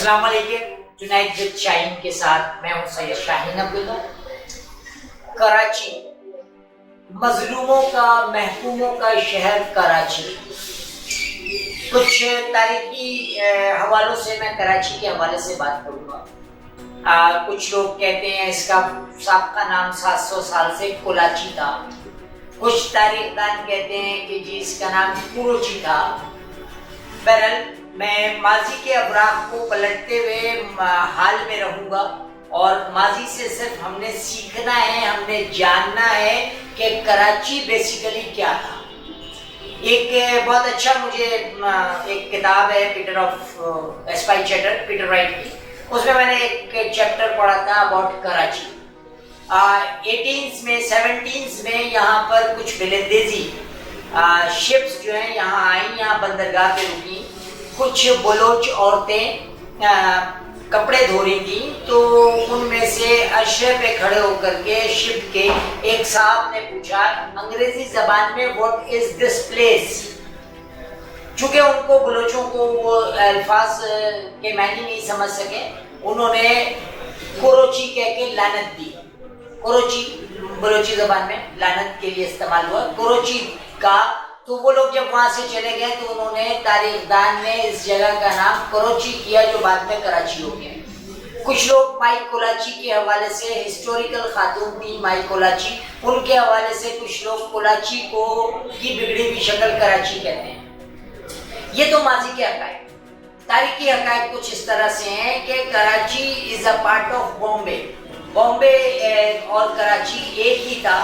السلام علیکم. Tonight with شاہین کے ساتھ میں ہوں سید شاہین عبداللہ. کراچی مظلوموں کا محکوموں کا شہر کراچی. کچھ تاریخی حوالوں سے میں کراچی کے حوالے سے بات کروں گا. کچھ لوگ کہتے ہیں اس کا سابقہ نام 700 سال سے کولاچی تھا. کچھ تاریخ دان کہتے ہیں کہ جی اس کا نام کوروچی تھا. بہرحال میں ماضی کے اوراق کو پلٹتے ہوئے حال میں رہوں گا اور ماضی سے صرف ہم نے سیکھنا ہے, ہم نے جاننا ہے کہ کراچی بیسیکلی کیا تھا. ایک بہت اچھا مجھے ایک کتاب ہے Peter of spy chatter, Peter right کی. اس میں نے ایک چیپٹر پڑھا تھا اباؤٹ کراچی. 18 میں 17 میں یہاں پر کچھ بلندیزی شپس جو ہیں یہاں آئیں, یہاں بندرگاہ پہ رکی. کچھ بلوچ عورتیں کپڑے دھو رہی تھیں تو ان میں سے عرشے پہ کھڑے ہو کر کے شپ کے ایک صاحب نے پوچھا انگریزی زبان میں واٹ از دس پلیس. چونکہ ان کو بلوچوں کو وہ الفاظ کے معنی نہیں سمجھ سکے, انہوں نے کوروچی کہہ کے لعنت دی. کوروچی بلوچی زبان میں لعنت کے لیے استعمال ہوا, کوروچی کا. تو وہ لوگ جب وہاں سے چلے گئے تو انہوں نے تاریخ دان نے اس جگہ کا نام کروچی کیا جو بعد میں کراچی ہو گیا. کچھ لوگ مائی کولاچی کے حوالے سے, ہسٹوریکل خاتون تھی مائی کولاچی, ان کے حوالے سے کچھ لوگ کولاچی کو کی بگڑی ہوئی شکل کراچی کہتے ہیں. یہ تو ماضی کے حقائق. تاریخی حقائق کچھ اس طرح سے ہیں کہ Karachi is a part of Bombay. Bombay اور کراچی ایک ہی تھا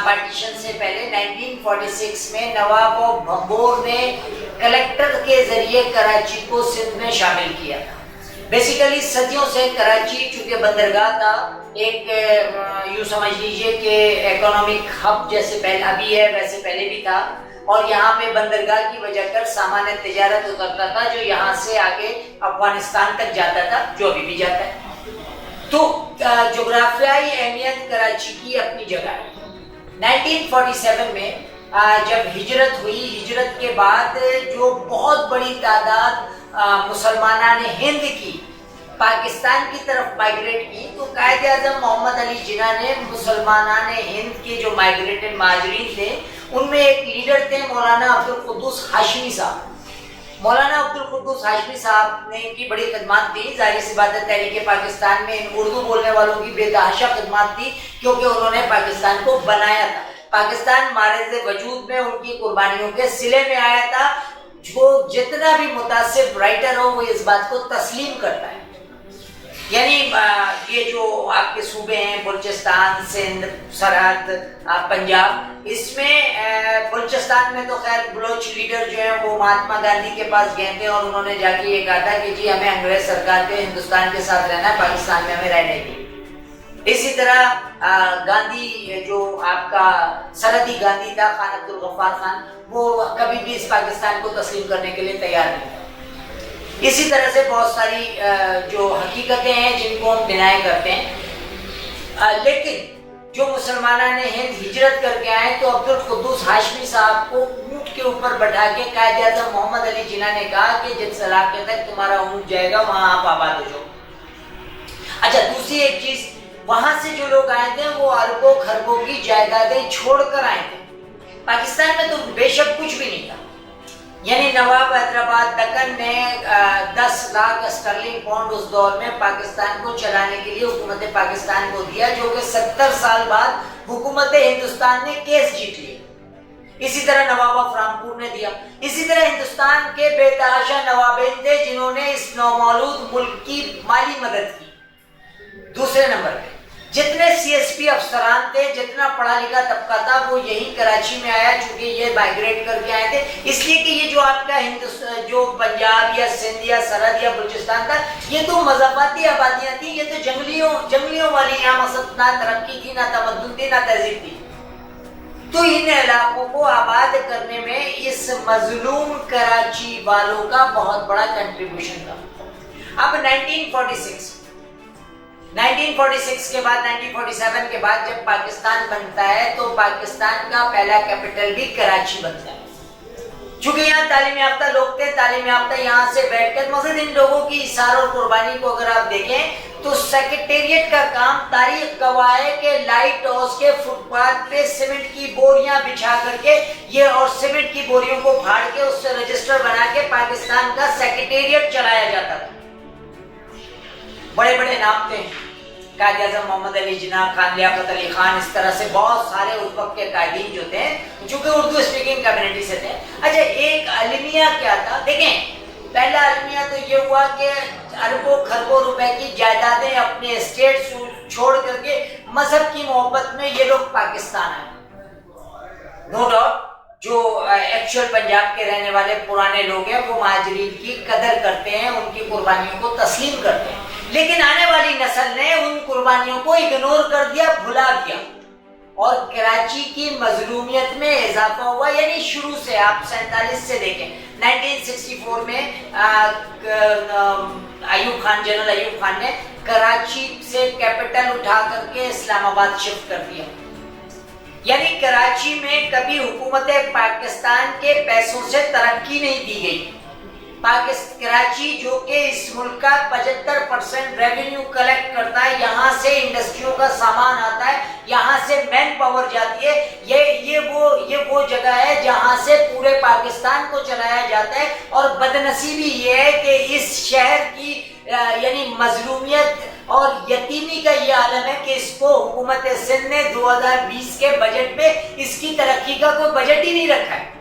پارٹیشن سے پہلے. 1946 میں نواب بھمبور نے کلیکٹر کے ذریعے کراچی کو سندھ میں شامل کیا تھا. بیسیکلی صدیوں سے کراچی چونکہ بندرگاہ تھا, ایک یوں سمجھ لیجئے کہ اکنامک ہب جیسے پہلے ابھی ہے ویسے پہلے بھی تھا, اور یہاں پہ بندرگاہ کی وجہ کر سامان تجارت اترتا تھا جو یہاں سے آگے افغانستان تک جاتا تھا, جو ابھی بھی جاتا ہے. تو جغرافیائی اہمیت کراچی کی اپنی جگہ ہے. 1947 میں جب ہجرت ہوئی, ہجرت کے بعد جو بہت بڑی تعداد مسلمانان ہند کی پاکستان کی طرف مائگریٹ کی, تو قائد اعظم محمد علی جناح نے مسلمانان ہند کے جو مائگریٹڈ مہاجرین تھے ان میں ایک لیڈر تھے مولانا عبدالقدوس ہاشمی صاحب. مولانا عبدالقدوس ہاشمی صاحب نے ان کی بڑی خدمات تھی. ظاہر سی بات ہے تحریک پاکستان میں ان اردو بولنے والوں کی بے تحاشا خدمات تھی کیونکہ انہوں نے پاکستان کو بنایا تھا. پاکستان مارز وجود میں ان کی قربانیوں کے صلے میں آیا تھا. جو جتنا بھی متعصب رائٹر ہو وہ اس بات کو تسلیم کرتا ہے. یعنی یہ جو آپ کے صوبے ہیں بلوچستان, سندھ, سرحد, پنجاب, اس میں بلوچستان میں تو خیر بلوچ لیڈر جو ہیں وہ مہاتما گاندھی کے پاس گئے تھے اور انہوں نے جا کے یہ کہا تھا کہ جی ہمیں انگریز سرکار کے ہندوستان کے ساتھ رہنا ہے, پاکستان میں ہمیں رہنے کی. اسی طرح گاندھی جو آپ کا سرحدی گاندھی تھا خان عبدالغفار خان, وہ کبھی بھی اس پاکستان کو تسلیم کرنے کے لیے تیار نہیں تھا. اسی طرح سے بہت ساری جو حقیقتیں ہیں جن کو ہم ڈینائی کرتے ہیں. لیکن جو مسلمانان ہند ہجرت کر کے آئے تو عبدالقدوس ہاشمی صاحب کو اونٹ کے اوپر بٹھا کے قائد اعظم محمد علی جناح نے کہا کہ جس علاقے تک تمہارا اونٹ جائے گا وہاں آپ آباد ہو جاؤ. اچھا, دوسری ایک چیز, وہاں سے جو لوگ آئے تھے وہ اربوں خربوں کی جائیدادیں چھوڑ کر آئے تھے. پاکستان میں تو بے شک کچھ بھی نہیں تھا. یعنی نواب حیدرآباد دکن نے 10 لاکھ اسٹرلنگ پاؤنڈ اس دور میں پاکستان کو چلانے کے لیے حکومت پاکستان کو دیا, جو کہ 70 سال بعد حکومت ہندوستان نے کیس جیت لیا. اسی طرح نواب آف رامپور نے دیا. اسی طرح ہندوستان کے بے تحاشا نوابین تھے جنہوں نے اس نومولود ملک کی مالی مدد کی. دوسرے نمبر پہ جتنے سی ایس پی افسران تھے, جتنا پڑھا لکھا طبقہ تھا وہ یہی کراچی میں آیا, چونکہ یہ مائگریٹ کر کے آئے تھے. اس لیے کہ یہ جو آپ کا جو پنجاب یا سندھ یا سرحد یا بلوچستان تھا یہ تو مضافاتی آبادیاں تھیں, یہ تو جنگلیوں والی یہاں مقصد نہ ترقی تھی, نہ تمدن تھی, نہ تہذیب تھی. تو ان علاقوں کو آباد کرنے میں اس مظلوم کراچی والوں کا بہت بڑا کنٹریبیوشن تھا. اب 1946 کے بعد 1947 کے بعد جب پاکستان بنتا ہے تو پاکستان کا پہلا کیپٹل بھی کراچی بنتا ہے. چونکہ یہاں تعلیم یافتہ لوگ تھے، تعلیم یافتہ یہاں سے بیٹھ کر مزید ان لوگوں کی اثار اور قربانی کو اگر آپ دیکھیں تو سیکریٹریٹ کا کام تاریخ گواہ ہے کہ لائٹ ہاؤس کے فٹ پاتھ پہ سیمنٹ کی بوریاں بچھا کر کے یہ اور سیمنٹ کی بوریوں کو پھاڑ کے اس سے رجسٹر بنا کے پاکستان کا سیکریٹریٹ چلایا جاتا تھا. بڑے بڑے نام تھے، قائد اعظم محمد علی جناح، خان لیاقت علی خان، اس طرح سے بہت سارے اس وقت کے قائدین جو تھے چونکہ اردو اسپیکنگ کمیونٹی سے تھے. اچھا ایک المیہ کیا تھا دیکھیں، پہلا المیہ تو یہ ہوا کہ اربوں خربوں روپے کی جائیدادیں اپنے اسٹیٹ چھوڑ کر کے مذہب کی محبت میں یہ لوگ پاکستان آئے. نو ڈاؤٹ جو ایکچوئل پنجاب کے رہنے والے پرانے لوگ ہیں وہ مہاجرین کی قدر کرتے ہیں، ان کی قربانیوں کو تسلیم کرتے ہیں، لیکن آنے والی نسل نے ان قربانیوں کو اگنور کر دیا، بھلا دیا، اور کراچی کی مظلومیت میں اضافہ ہوا. یعنی شروع سے آپ 47 سے دیکھیں 1964 میں ایوب خان، جنرل ایوب خان نے کراچی سے کیپٹل اٹھا کر کے اسلام آباد شفٹ کر دیا. یعنی کراچی میں کبھی حکومت پاکستان کے پیسوں سے ترقی نہیں دی گئی. کراچی جو کہ اس ملک کا 75% ریونیو کلیکٹ کرتا ہے، یہاں سے انڈسٹریوں کا سامان آتا ہے، یہاں سے مین پاور جاتی ہے، یہ وہ جگہ ہے جہاں سے پورے پاکستان کو چلایا جاتا ہے. اور بدنصیبی یہ ہے کہ اس شہر کی یعنی مظلومیت اور یتیمی کا یہ عالم ہے کہ اس کو حکومت سندھ نے 2020 کے بجٹ میں اس کی ترقی کا کوئی بجٹ ہی نہیں رکھا ہے.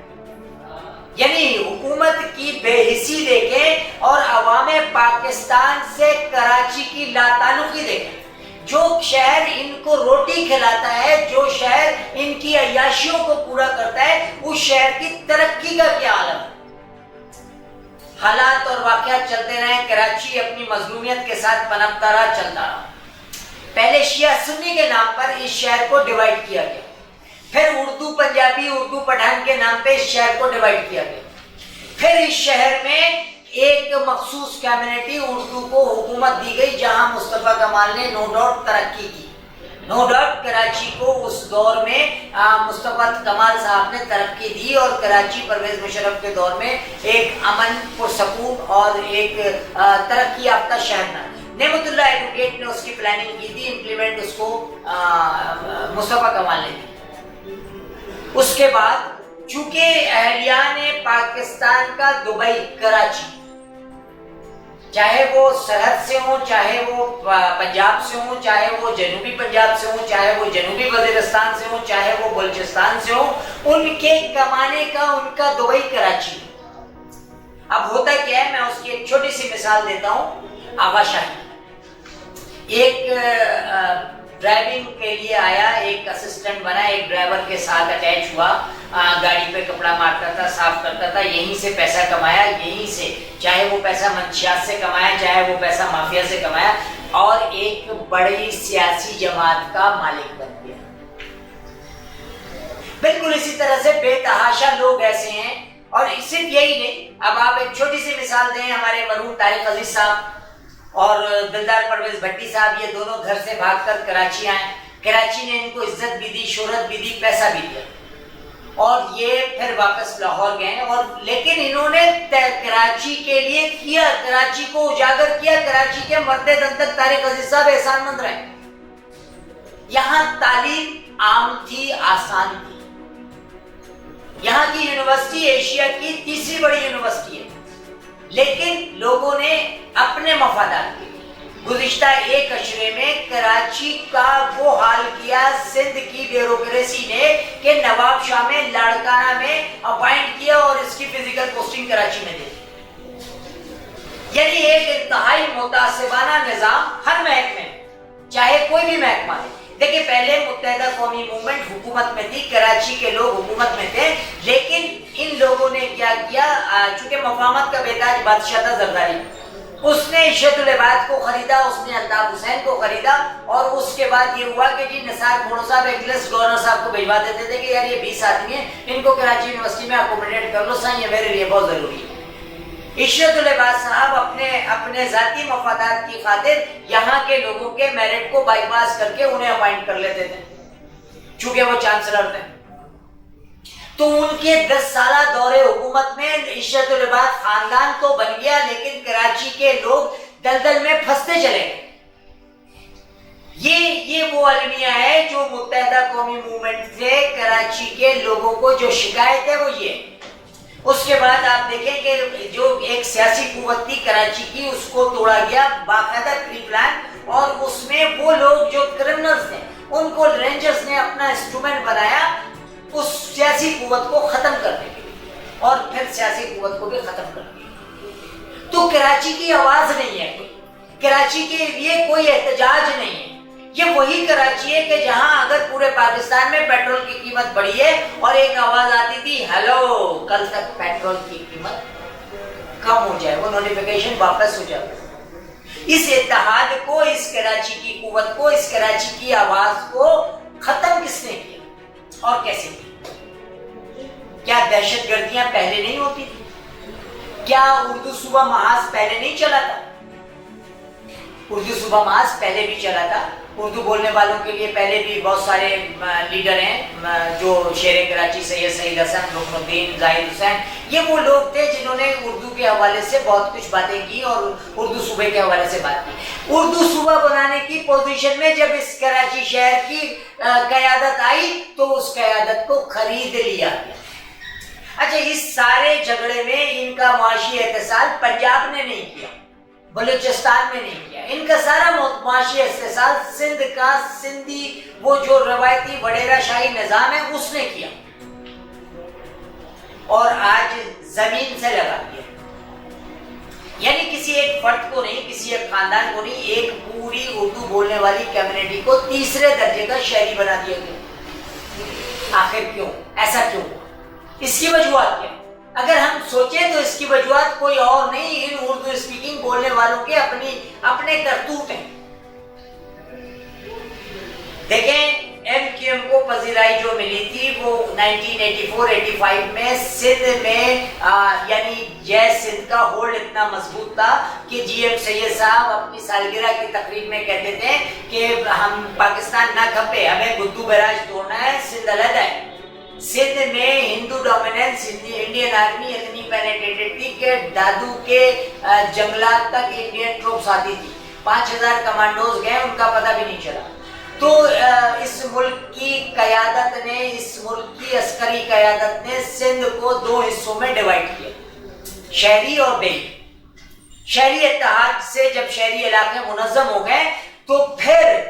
یعنی حکومت کی بے حسی دیکھیں اور عوام پاکستان سے کراچی کی لا تعلقی دیکھیں. جو شہر ان کو روٹی کھلاتا ہے، جو شہر ان کی عیاشیوں کو پورا کرتا ہے، اس شہر کی ترقی کا کیا عالم ہے. حالات اور واقعات چلتے رہے، کراچی اپنی مظلومیت کے ساتھ پنپتا رہا، چلتا رہا. پہلے شیعہ سنی کے نام پر اس شہر کو ڈیوائیڈ کیا گیا، پھر اردو پنجابی، اردو پٹھان کے نام پہ اس شہر کو ڈیوائیڈ کیا گیا. پھر اس شہر میں ایک مخصوص کمیونٹی اردو کو حکومت دی گئی، جہاں مصطفیٰ کمال نے نو ڈاؤٹ ترقی کی. نو ڈاؤٹ کراچی کو اس دور میں مصطفیٰ کمال صاحب نے ترقی دی، اور کراچی پرویز مشرف کے دور میں ایک امن پرسکون اور ایک ترقی یافتہ شہر بنا. نعمت اللہ ایڈوکیٹ نے اس کی پلاننگ کی تھی، امپلیمنٹ اس کو مصطفیٰ کمال نے دی. اس کے بعد چونکہ اہلیان پاکستان کا دبئی، کراچی، چاہے وہ سرحد سے ہوں، چاہے وہ پنجاب سے ہوں، چاہے وہ جنوبی پنجاب سے ہوں، چاہے وہ جنوبی وزیرستان سے ہوں، چاہے وہ بلوچستان سے ہوں، ان کے کمانے کا ان کا دبئی کراچی. اب ہوتا کیا ہے، میں اس کی ایک چھوٹی سی مثال دیتا ہوں. آغا شاہی ایک ڈرائیونگ کے لیے آیا، ایک اسسٹنٹ بنا، ایک ڈرائیور کے ساتھ اٹیچ ہوا، گاڑی پہ کپڑا مارتا تھا، صاف کرتا تھا، یہیں سے پیسہ کمایا، یہیں سے، چاہے وہ پیسہ منشیات سے کمایا، چاہے وہ پیسہ مافیا سے کمایا، اور ایک بڑی سیاسی جماعت کا مالک بن گیا. بالکل اسی طرح سے بے تحاشا لوگ ایسے ہیں. اور صرف یہی نہیں، اب آپ ایک چھوٹی سی مثال دیں، ہمارے مرحوم طارق عزیز صاحب اور دلدار پرویز بھٹی صاحب، یہ دونوں گھر سے بھاگ کر کراچی آئے. کراچی نے ان کو عزت بھی دی، شہرت بھی دی، پیسہ بھی دیا، اور یہ پھر واپس لاہور گئے. اور لیکن انہوں نے کراچی کے لیے کیا، کراچی کو اجاگر کیا. کراچی کے مرتے دم تک طارق عزیز صاحب احسان مند رہے. یہاں تعلیم عام تھی، آسان تھی. یہاں کی یونیورسٹی ایشیا کی تیسری بڑی یونیورسٹی ہے، لیکن لوگوں نے اپنے مفادات کے گزشتہ ایک عشرے میں کراچی کا وہ حال کیا سندھ کی بیوروکریسی نے کہ نواب شاہ میں لاڑکانہ میں اپائنٹ کیا اور اس کی فزیکل پوسٹنگ کراچی میں دے دی. یعنی ایک انتہائی متعصبانہ نظام ہر محکمے میں، چاہے کوئی بھی محکمہ ہے. دیکھیں پہلے متحدہ قومی موومنٹ حکومت میں تھی، کراچی کے لوگ حکومت میں تھے، لیکن ان لوگوں نے کیا کیا، چونکہ مفاہمت کا بیتاج بادشاہ تھا زرداری، اس نے عشرت العباد کو خریدا، اس نے الطاف حسین کو خریدا، اور اس کے بعد یہ ہوا کہ جی نثار کھوڑو صاحب ایک لسٹ گورنر صاحب کو بھیجوا دیتے تھے کہ یار یہ 20 آدمی ہیں، ان کو کراچی یونیورسٹی میں اکوموڈیٹ کر لو، سائیں یہ میرے لیے بہت ضروری ہے. عشرت العباد صاحب اپنے ذاتی مفادات کی خاطر یہاں کے لوگوں کے میرٹ کو بائی پاس کر کے انہیں اپائنٹ کر لیتے تھے، چونکہ وہ چانسلر تھے. تو ان کے 10 سالہ دور حکومت میں عشرت العباد خاندان تو بن گیا، لیکن کراچی کے لوگ دلدل میں پھنستے چلے گئے۔ یہ وہ المیہ ہے جو متحدہ قومی موومنٹ سے کراچی کے لوگوں کو جو شکایت ہے وہ یہ۔ اس کے بعد آپ دیکھیں کہ جو ایک سیاسی قوت تھی کراچی کی، اس کو توڑا گیا باقاعدہ پری پلان، اور اس میں وہ لوگ جو کرمنلز ہیں ان کو رینجرز نے اپنا انسٹرومنٹ بنایا اس سیاسی قوت کو ختم کرنے کے لیے، اور پھر سیاسی قوت کو بھی ختم کر دیا۔ تو کراچی کی آواز نہیں ہے، کراچی کے لیے کوئی احتجاج نہیں ہے۔ یہ وہی کراچی ہے کہ جہاں اگر پورے پاکستان میں پیٹرول کی قیمت بڑھی ہے اور ایک آواز آتی تھی ہیلو کل تک پیٹرول کی قیمت کم ہو جائے، وہ نوٹیفیکیشن واپس ہو جائے۔ اس اتحاد کو، اس کراچی کی قوت کو، اس کراچی کی آواز کو ختم کس نے کیا اور کیسے کیا؟ کیا دہشت گردیاں پہلے نہیں ہوتی تھی؟ کیا اردو صوبہ محاذ پہلے نہیں چلا تھا؟ اردو صوبہ محاذ پہلے بھی چلا تھا۔ اردو بولنے والوں کے لیے پہلے بھی بہت سارے لیڈر ہیں، جو شیر کراچی سید سعید حسن، رکن الدین، زاہد حسین، یہ وہ لوگ تھے جنہوں نے اردو کے حوالے سے بہت کچھ باتیں کی اور اردو صوبے کے حوالے سے بات کی۔ اردو صوبہ بنانے کی پوزیشن میں جب اس کراچی شہر کی قیادت آئی تو اس قیادت کو خرید لیا گیا۔ اچھا، اس سارے جھگڑے میں ان کا معاشی احتساب پنجاب نے نہیں کیا، بلوچستان میں نہیں کیا، ان کا سارا معاشی احتساب سندھ کا سندھی وہ جو روایتی وڈیرا شاہی نظام ہے اس نے کیا، اور آج زمین سے لگا دیا۔ یعنی کسی ایک فرد کو نہیں، کسی ایک خاندان کو نہیں، ایک پوری اردو بولنے والی کمیونٹی کو تیسرے درجے کا شہری بنا دیا گیا۔ آخر کیوں؟ ایسا کیوں؟ اس کی وجوہات کیا؟ اگر ہم سوچیں تو اس کی وجوہات کوئی اور نہیں، ان اردو اسپیکنگ بولنے والوں کے اپنے کرتوت ہیں۔ دیکھیں، ایم کیو ایم کو پذیرائی جو ملی تھی وہ 1984-85 میں سندھ میں، یعنی جے سندھ کا ہولڈ اتنا مضبوط تھا کہ جی ایم سید صاحب اپنی سالگرہ کی تقریب میں کہتے تھے کہ ہم پاکستان نہ کھپے، ہمیں گدو بیراج توڑنا ہے، سندھ علیحدہ ہے۔ سندھ میں ہندو ڈومیننس، انڈین آرمی اتنی پینیٹریٹڈ تھی کہ دادو کے جنگلات تک انڈین ٹروپس آتی تھی، 5000 کمانڈوز گئے، ان کا پتہ بھی نہیں چلا۔ تو اس ملک کی قیادت نے، اس ملک کی عسکری قیادت نے سندھ کو 2 حصوں میں ڈیوائیڈ کیا، شہری اور دیہی۔ شہری اتحاد سے جب شہری علاقے منظم ہو گئے تو پھر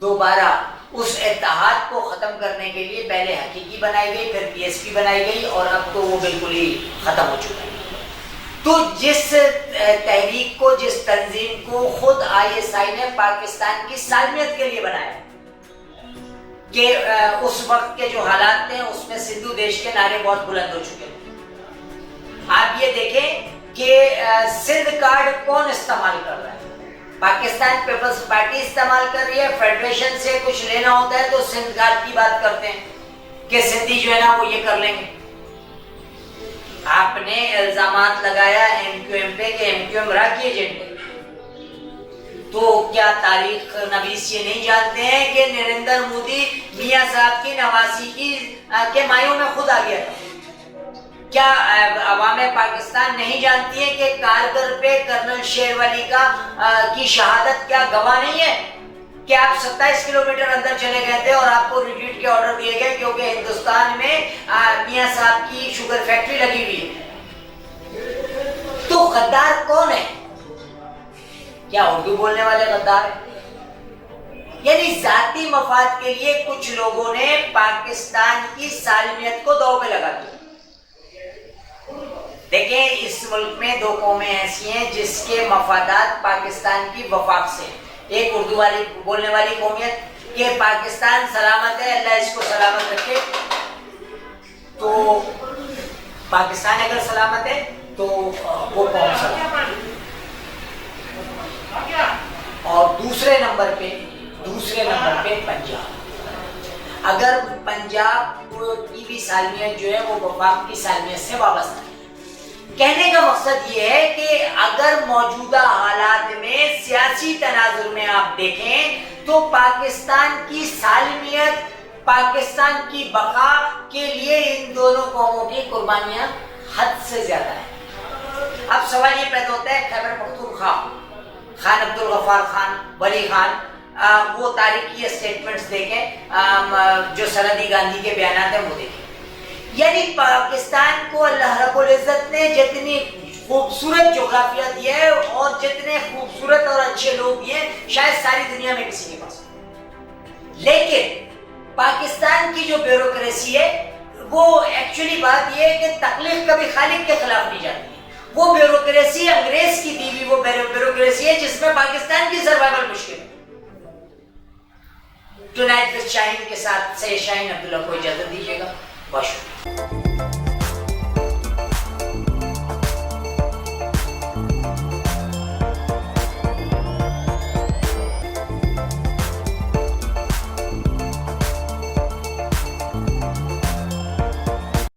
دوبارہ اس اتحاد کو ختم کرنے کے لیے پہلے حقیقی بنائی گئی، پھر پی ایس پی بنائی گئی، اور اب تو وہ بالکل ہی ختم ہو چکا ہے۔ تو جس تحریک کو، جس تنظیم کو خود آئی ایس آئی نے پاکستان کی سالمیت کے لیے بنایا کہ اس وقت کے جو حالات تھے اس میں سندھو دیش کے نعرے بہت بلند ہو چکے ہیں۔ آپ یہ دیکھیں کہ سندھ کارڈ کون استعمال کر رہا ہے؟ پاکستان پیپلز پارٹی استعمال کر رہی ہے۔ فیڈریشن سے کچھ لینا ہوتا ہے تو سندھ کارڈ کی بات کرتے ہیں کہ سندھی جو ہے نا وہ یہ کر لیں گے۔ آپ نے الزامات لگایا ایم کیو ایم پہ کہ ایم کیو ایم راہ کی ایجنٹ ہے، تو کیا تاریخ نویس یہ نہیں جانتے ہیں کہ نریندر مودی میاں صاحب کی نواسی کے مایوں میں خود آ گیا تھا؟ کیا عوام پاکستان نہیں جانتی ہے کہ کارگل پہ کرنل شیر ولی کی شہادت کیا گواہ نہیں ہے کہ آپ 27 کلومیٹر اندر چلے گئے تھے اور آپ کو ریٹریٹ کے آرڈر دیے گئے کیونکہ ہندوستان میں میاں صاحب کی شوگر فیکٹری لگی ہوئی ہے؟ تو غدار کون ہے؟ کیا اردو بولنے والے غدار ہیں؟ یعنی ذاتی مفاد کے لیے کچھ لوگوں نے پاکستان کی سالمیت کو داؤ پہ لگا دیا۔ دیکھیں، اس ملک میں 2 قومیں ایسی ہیں جس کے مفادات پاکستان کی وفاق سے ہیں۔ ایک اردو والی بولنے والی قومیت کہ پاکستان سلامت ہے، اللہ اس کو سلامت رکھے، تو پاکستان اگر سلامت ہے تو وہ قوم سلامت ہے۔ اور دوسرے نمبر پہ پنجاب، اگر پنجاب کی بھی سالمیت جو ہے وہ وفاق کی سالمیت سے وابستہ ہے۔ کہنے کا مقصد یہ ہے کہ اگر موجودہ حالات میں سیاسی تناظر میں آپ دیکھیں تو پاکستان کی سالمیت پاکستان کی بقا کے لیے ان دونوں قوموں کی قربانیاں حد سے زیادہ ہیں۔ اب سوال یہ پیدا ہوتا ہے خیبر پختونخوا، خان عبدالغفار خان، ولی خان، وہ تاریخی اسٹیٹمنٹس دیکھیں، جو سرحدی گاندھی کے بیانات ہیں وہ دیکھیں۔ یعنی پاکستان کو اللہ رب العزت نے جتنی خوبصورت جغرافیہ دیا ہے اور جتنے خوبصورت اور اچھے لوگ بھی ہیں شاید ساری دنیا میں کسی کے پاس، لیکن پاکستان کی جو بیوروکریسی ہے وہ ایکچولی بات یہ ہے کہ تخلیق کبھی خالق کے خلاف نہیں جاتی ہے۔ وہ بیوروکریسی انگریز کی دی ہوئی وہ بیوروکریسی ہے جس میں پاکستان کی سروائیول مشکل ہے۔ ٹونائٹ وتھ شاہین کے ساتھ سید شاہین عبداللہ کو اجازت دیجیے گا، بہت شکریہ۔